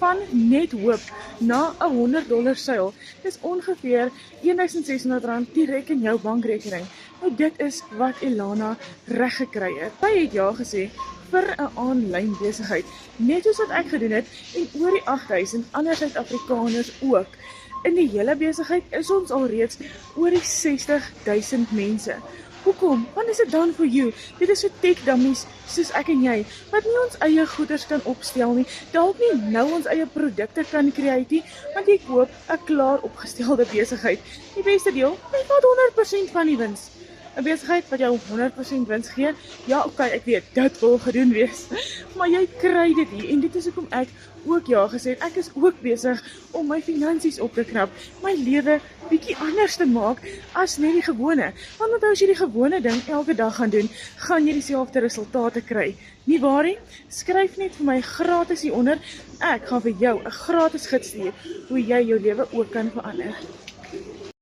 van net hoop na $100 seil. Dis ongeveer R1600 direk in jou bankrekening. Nou dit is wat Elana reg gekry het. Sy het ja gesê vir 'n aanlyn besigheid, net soos wat ek gedoen het en oor die 8000 ander Suid-Afrikaners ook. In die hele besigheid is ons alreeds oor die 60,000 mense. Hoekom? Want is it done for you? Dit is so tech dummies soos ek en jy, wat nie ons eie goeders kan opstel nie, dalk nie nou ons eie produkte kan create nie, want jy koop 'n klaar opgestelde besigheid. Die beste deel, jy vat 100% van die wins. 'n Besigheid wat jou 100% wins gee, ja okay, ek weet, dit wil gedoen wees, maar jy kry dit hier, en dit is hoekom ek ook ja gesê het. Ek is ook besig om my finansies op te knap, my lewe bietjie anders te maak as net die gewone, want onthou as jy die gewone ding elke dag gaan doen, gaan jy dieselfde resultate kry. Nie waar nie? Skryf net vir my gratis hieronder, ek gaan vir jou 'n gratis gids stuur, hoe jy jou lewe ook kan verander.